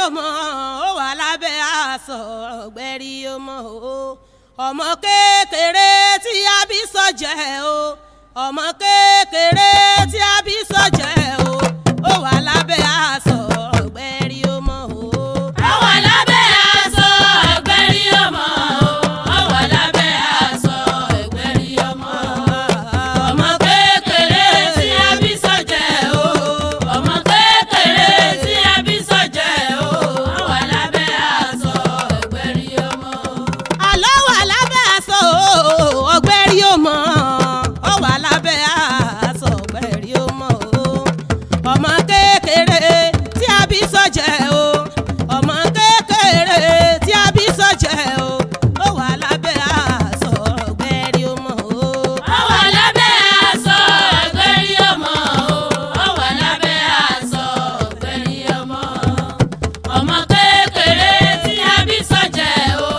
ọmọ ó wà lábẹ́ aṣọ ọ̀gbẹ́rí ọmọ o ọmọ kékeré tí a bí sọ́jẹ́ o ọmọ kékeré tí a bí sọ́jẹ́ o ó wà lábẹ́ aṣọ ọ̀gbẹ́rí ọmọ o. ó wà lábẹ́ aṣọ ọ̀gbẹ́rí ọmọ o ó wà lábẹ́ aṣọ ọ̀gbẹ́rí ọmọ ọmọ kékeré tí a bí sọ́jẹ́ o ọmọ kékeré tí a bí sọ́jẹ́ o ó wà lábẹ́ aṣọ ọ̀gbẹ́rí ọmọ. àlọ́ wà lábẹ́ aṣọ ọ̀gbẹ́rí ọmọ ó wà lábẹ́ aṣọ ọ̀gbẹ́rí ọmọ o ọmọ kékeré tí a bí sọ́jẹ́ o ọmọ kékeré tí a bí sọ́jẹ́ o ó wà lábẹ́ aṣọ ọ̀gbẹ́rí ọmọ o. ó wà lábẹ́ aṣọ ọ̀gbẹ́rí ọmọ o ó wà lábẹ́ aṣọ ọ̀gbẹ́rí ọmọ ọmọ kékeré tí a bí sọ́jẹ́ o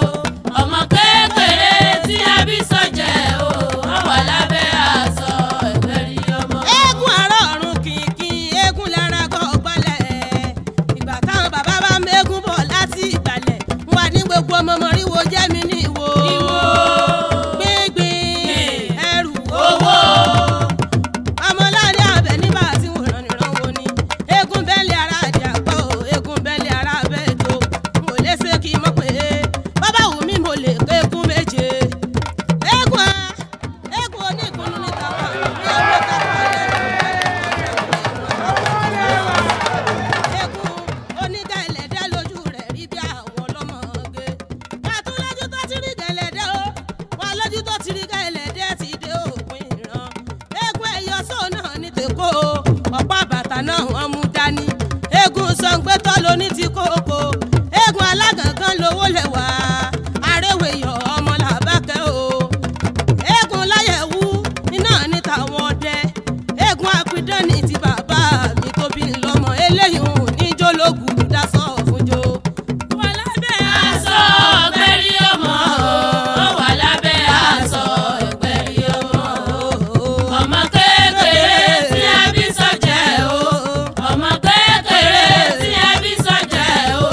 ọmọ kékeré tí a bí sọ́jẹ́ o ó wà lábẹ́ aṣọ ọ̀gbẹ́rí ọmọ. eégún àárọ̀ ọ̀run kìkì eégún lára gọ́gbọ́lẹ̀ ìgbà táwọn bàbá bá mẹ́gún bọ̀ láti ìgbàlẹ̀ ń wà ní gbogbo ọmọ mọ̀ríwo jẹ́ mi ní ìwò gbíngbín ẹrù owó ọmọláàrin abẹ nígbà tí wọ́n rán nìran wo ni eégún bẹ́ẹ̀lì ara àdì àpọ̀ eégún bẹ́ẹ̀lì ara abẹ́ ètò n ò lè ṣe kí n mọ̀ pé bàbá wù mí mo lè pé eégún méje eégún onígunnu níta wà ní ọjọ́ eégún oníga ẹlẹ́dẹ́ lójú rẹ̀ rí bí àwọn ọlọ́mọge wà tún lójú tó ti rí gẹ̀lẹ́dẹ́ o wà lójú tó ti rí gẹ̀lẹ́dẹ́ ti dé òpin ìran eégún ẹ̀yọ́sọ́ náà ní tèkó ọ̀pá bàtà náà wọ́n mú dání eégún sọ̀ǹgbẹ́tọ́ ló ní ti kókó eégún alágàngán lówó lẹ́wà arẹ́wẹ̀yọ̀ ọmọ làbákẹ́ o eégún láyẹ̀wú iná ní tàwọn ọdẹ eégún apidán ní ti bàbá mi tó bí n lọ́mọ eléyìí ò ní jólógùn dasọ fúnjó. wà lábẹ́ aṣọ ọ̀gbẹ́rí ọmọ o ó wà lábẹ́ aṣọ ọ̀gbẹ́rí ọmọ ọmọ kékeré tí a bí sọ́jẹ́ o ọmọ kékeré tí a bí sọ́jẹ́ o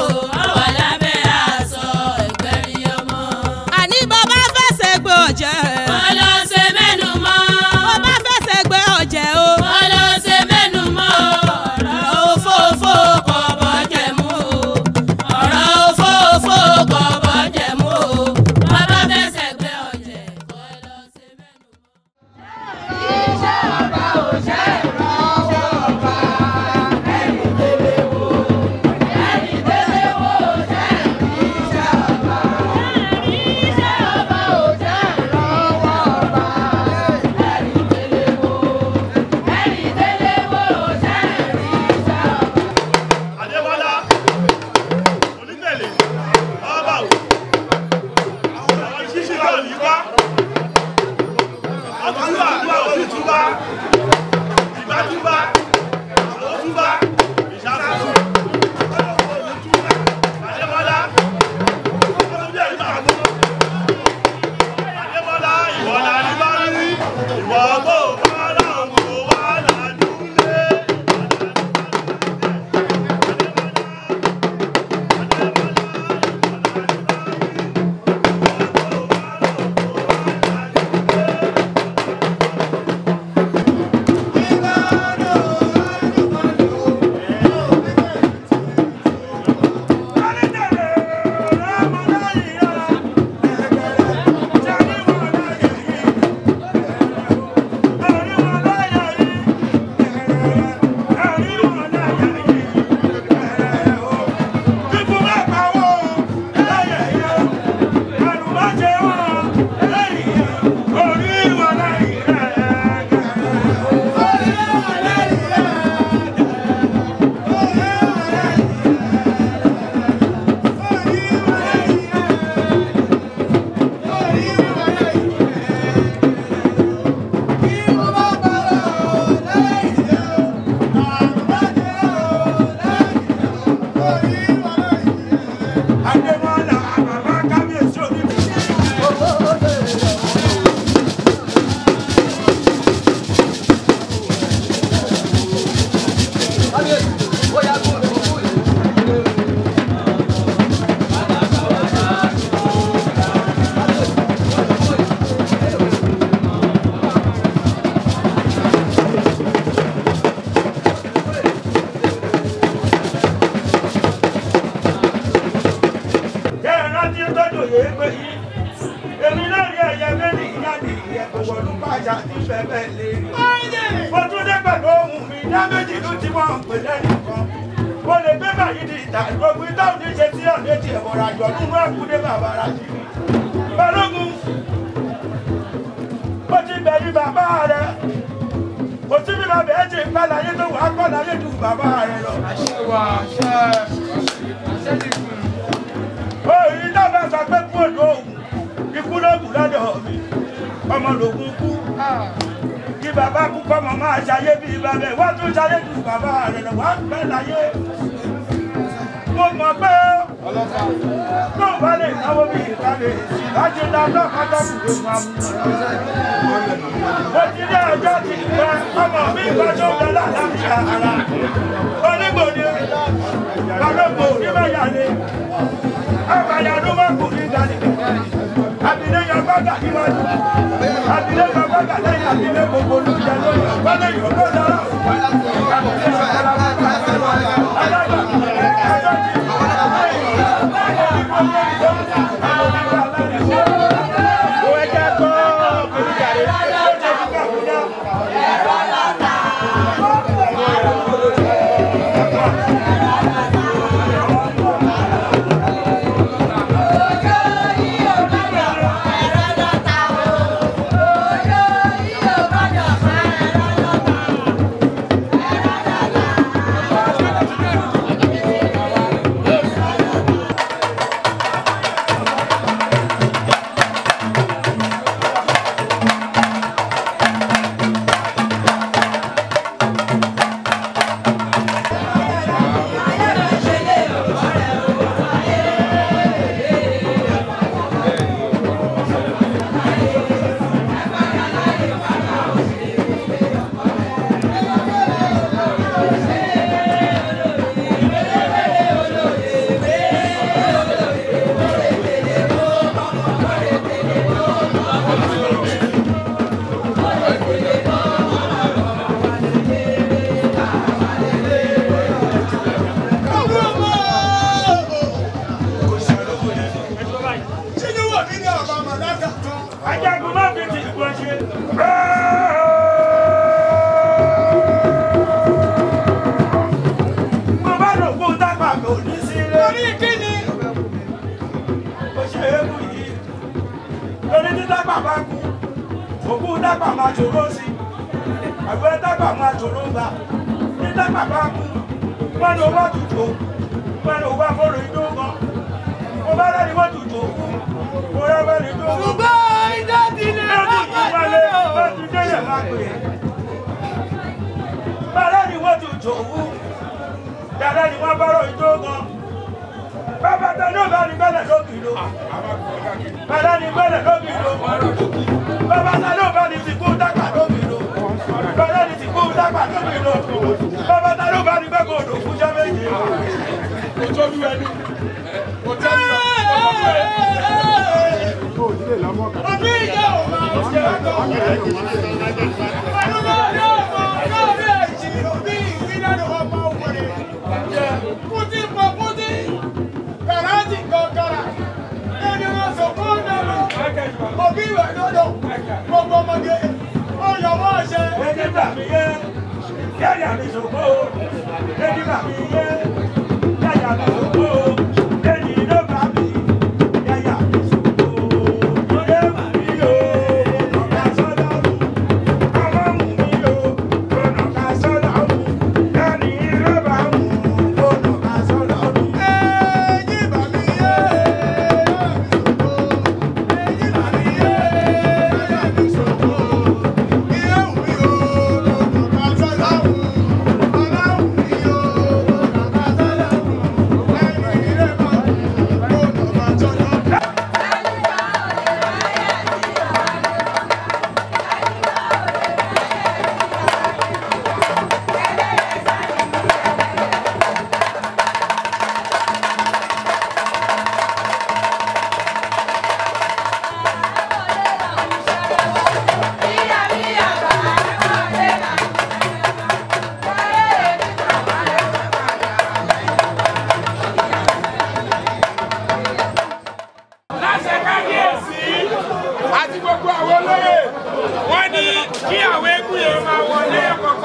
ṣe é gbé yìí. Èmi náà rí ẹyẹ méjì jáde ìyẹn kò wọ̀lú pàṣà tí bẹ́ẹ̀ lé. Mo tún dé pẹ̀lú ohun mi dá méjì ló ti mọ̀ ń pè lẹ́nìkan. Mo lè gbé báyìí di ìta gbogbo ìtàwọn ní ṣe tí ọ̀dẹ́ ti ẹ̀bọ̀rọ̀ àjọ nínú ẹ̀kúndé bàbá ara jì mí. Balógun, ó ti bẹ̀rí bàbá rẹ̀. Kò sí bí bàbá ẹ̀ ti ń bá láyé tó wà á kọ́ láyé ju bàbá rẹ̀ lọ. Òyìn náà bá sọ pé kú òdò ògùn, ikú lóògùn lọ́dọ̀ mi. Ọmọ lògùn kú. Kí bàbá kú kọ́mọ máa ṣayé bí bàbá ẹ̀ wá tún ṣayé ju bàbá rẹ̀ lọ wá pẹ́ láyé. Mo mọ̀ pé tó bá lè náwó bí ìkàlẹ̀ láti dá lọ́kọ́tọ́ kùdé máa mú. Mo ti rí ọjọ́ ti pẹ́ ọmọ mi ìgbàjọ́ ọ̀gá láàárín ara. Onígbòde balógun onímọ̀yàlé. Àbàyàdó máa kù ní ìdálẹ̀. Àbílẹ̀ yan gbọ́dọ̀ níwájú. Àbílẹ̀ yan gbọ́dọ̀ lẹ́yìn àbílẹ̀ gbogbo olùjẹ lóyè. Gbọ́dọ̀ yóò gbọ́dọ̀ dára. Àbílẹ̀ yan òkú dápà máa ṣòro sí àgbẹ̀ dápà máa ṣòro gbà ní dápà bá kú wọ́n ní owó tutù wọ́n ní owó afọ́rọ̀ ìjó kan mo bá rẹ́ni wọ́n tutù mo rẹ́ wẹ́ni tó kú. ṣùgbọ́n ìjọ ti lè wálé wọ́n ti délé máa pè é bá rẹ́ni wọ́n tutù dáadáa ni wọ́n bọ́rọ̀ ìjó kan bàbá tẹ ní ọba ní gbẹ́lẹ̀ lókìló bàbá ní gbẹ́lẹ̀ lókìló bàbá tẹ ní ọba ní tìkú dápà lókìló bàbá ní tìkú dápà lókìló bàbá tẹ ní ọba ní gbẹ́gbẹ́ odò fún jẹ́ méje. Ojú ojú ẹni ojú ẹni ọdún ìjọ òun máa ń ṣe ẹ̀kọ́ ọdún náà yóò mọ lórí ẹ̀jì òbí ìwílẹ̀ ọmọ òwúrẹ̀ kùtì pọ̀ kùtì. Karati kokara, ẹni wọn sọ fún ọdọ òbí ìwẹ̀ lọ́dọ̀ gbogbo ọmọdé ọyọ̀wọ́ ṣe. Ẹni gbà mí yé, yáyà mi sòkó, ẹni gbà mí yé, yáyà mi sòkó, ẹni ló bá mi, yáyà mi sòkó. Ọdẹ mà mí yó, ọ̀gá sọ́dọ̀ mú, ọmọ mú mi yó, ọ̀gá sọ́dọ̀ mú, ẹni ló bá mú, ọ̀gá sọ́dọ̀ mú.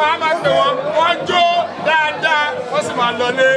máa pè wọ́n wọ́n jó dáadáa wọ́n sì máa lọlé.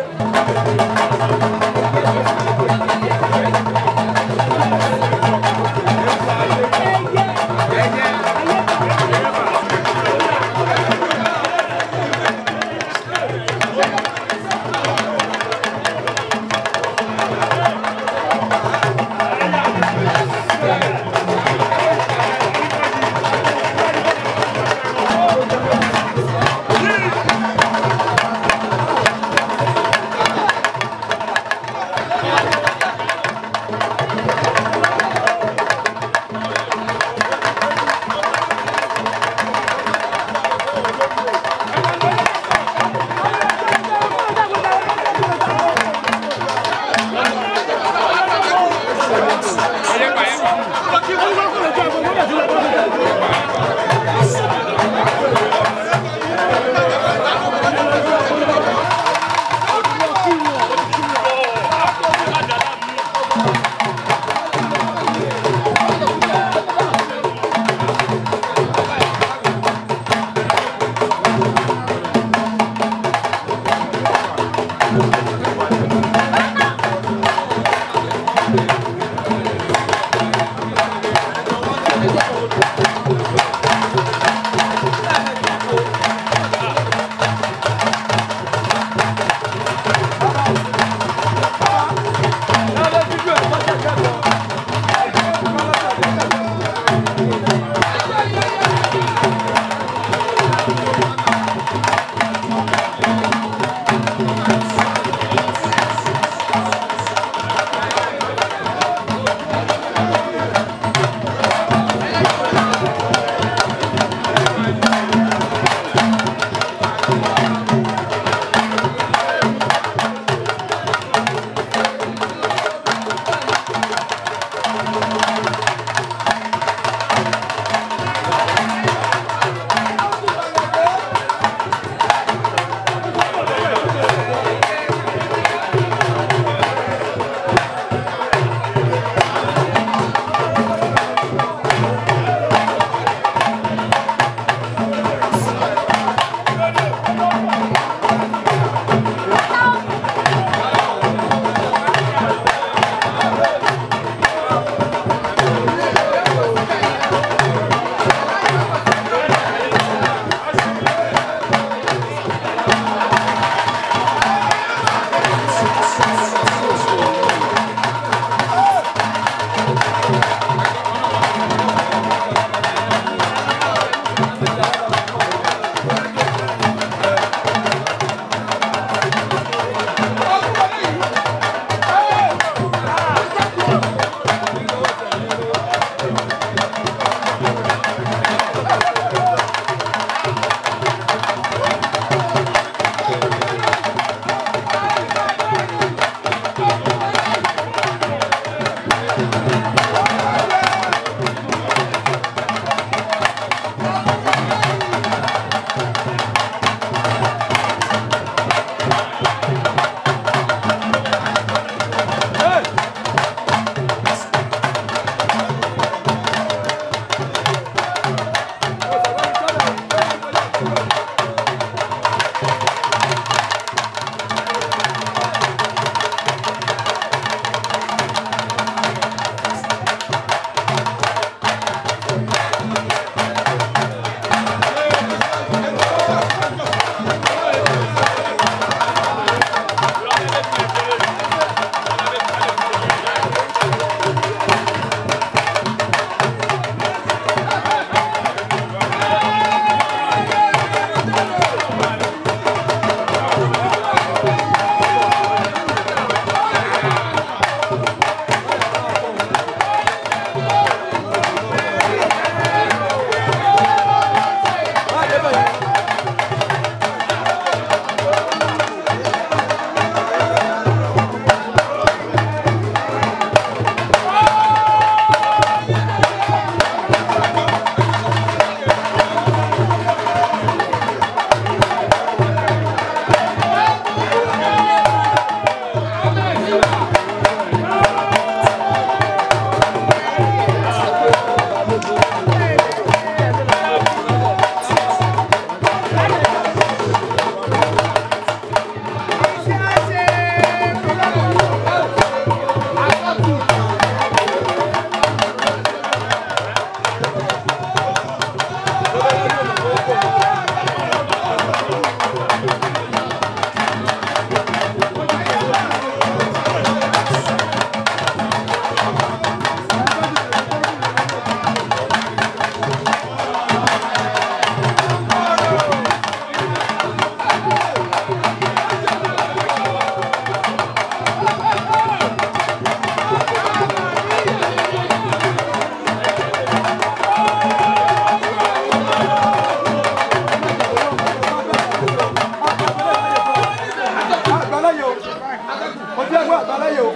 wà àgbáláyé o.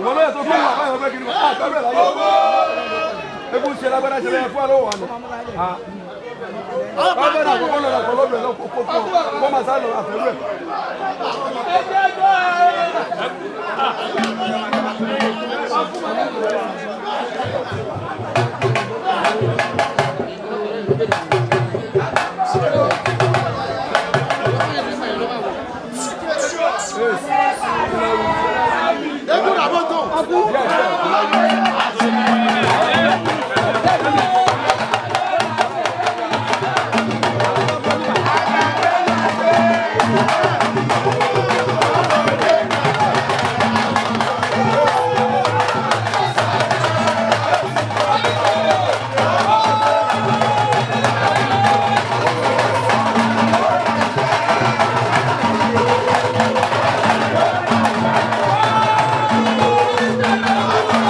Ìwọ ló yẹ tó fún wa báyọ̀ fẹ́ kiri wá. Àgbẹ̀rẹ̀ láyé. Eku ṣe lágbára ṣe lẹ́yìn fún àlọ́ wà ní. Bábẹ́ náà kókó lọ́la kọ́ lọ́dún ẹ̀ náà kókó fún ọ. Kó máa sá lọ àfẹ́rú ẹ̀. Thank you.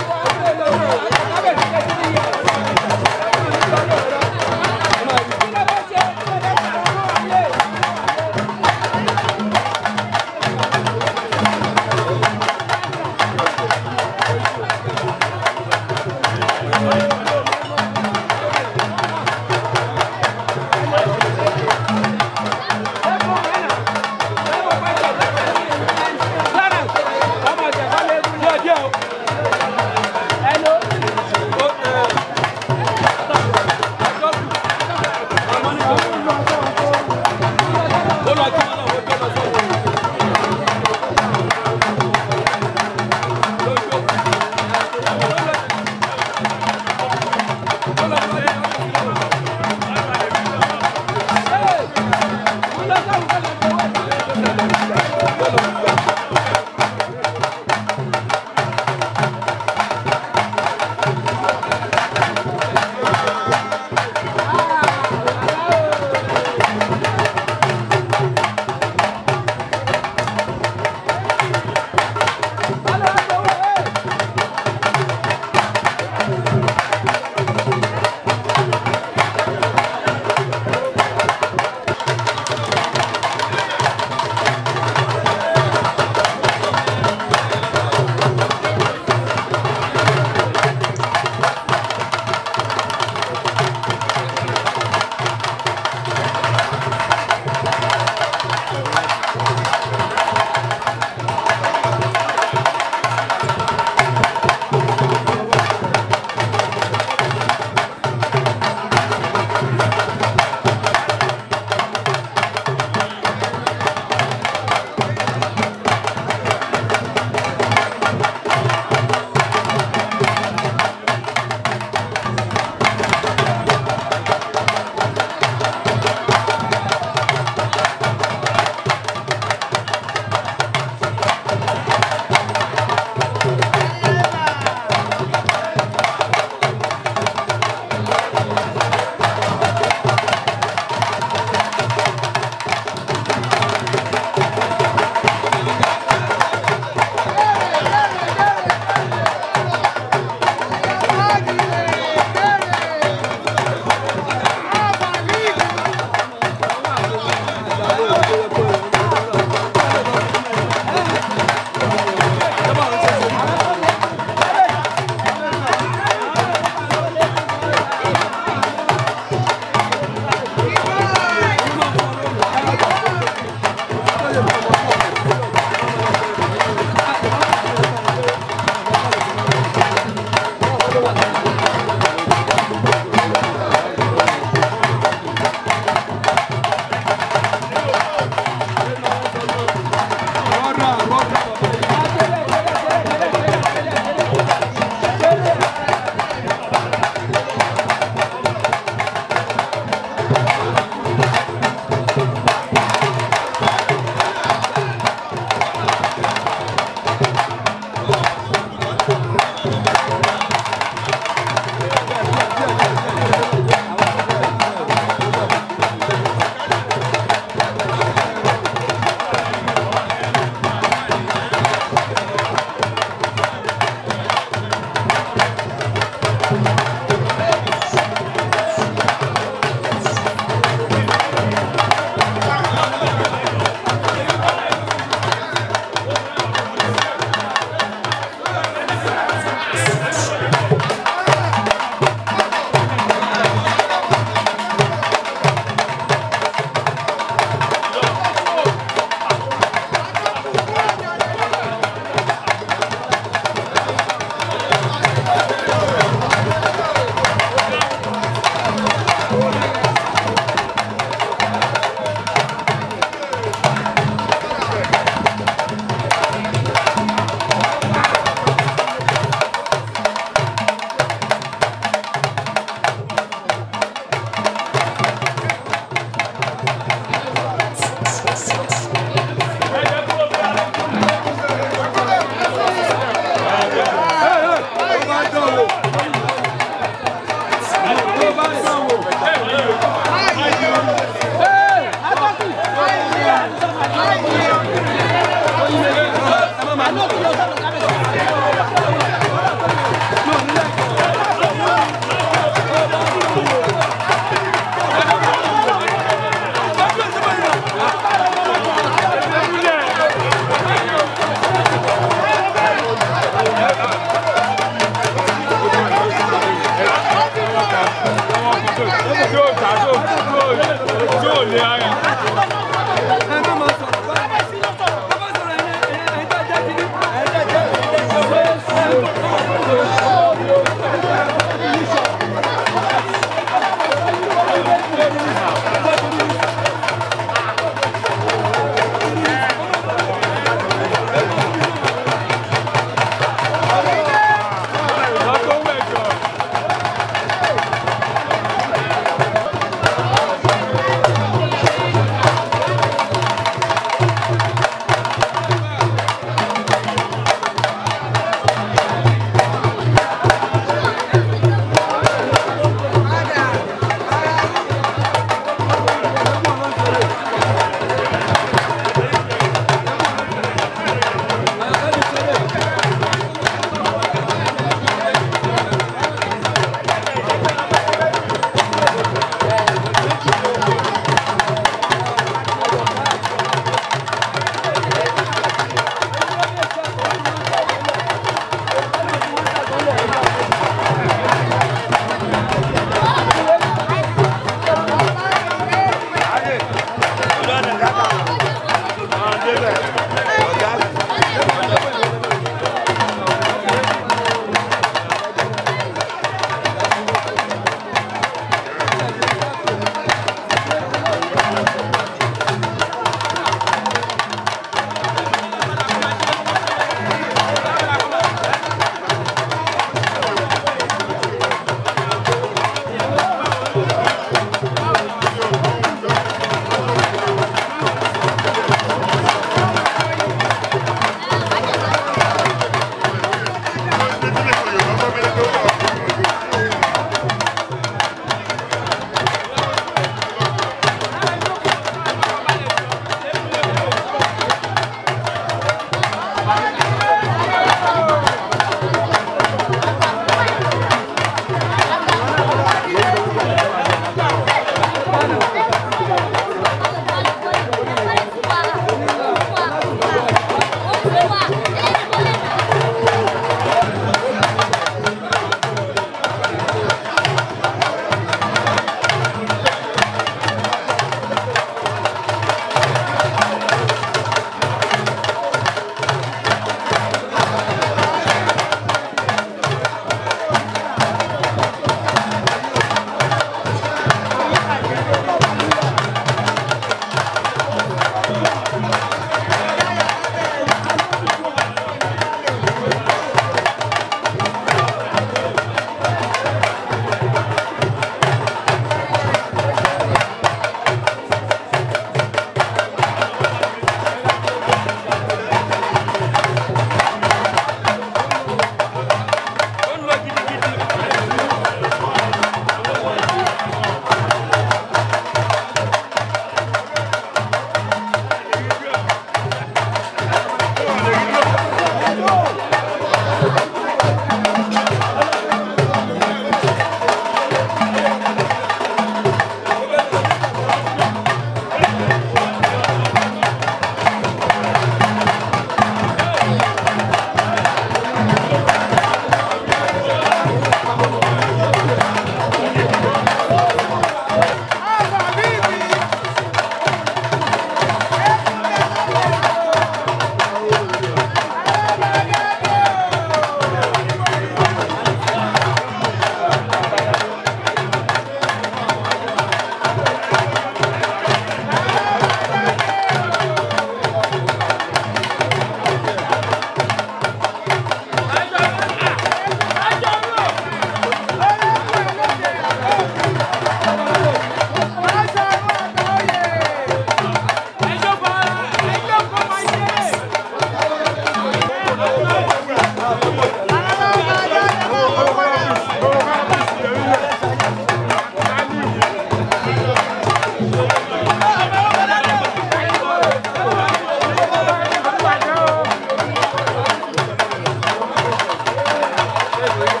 Hey!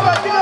bá ti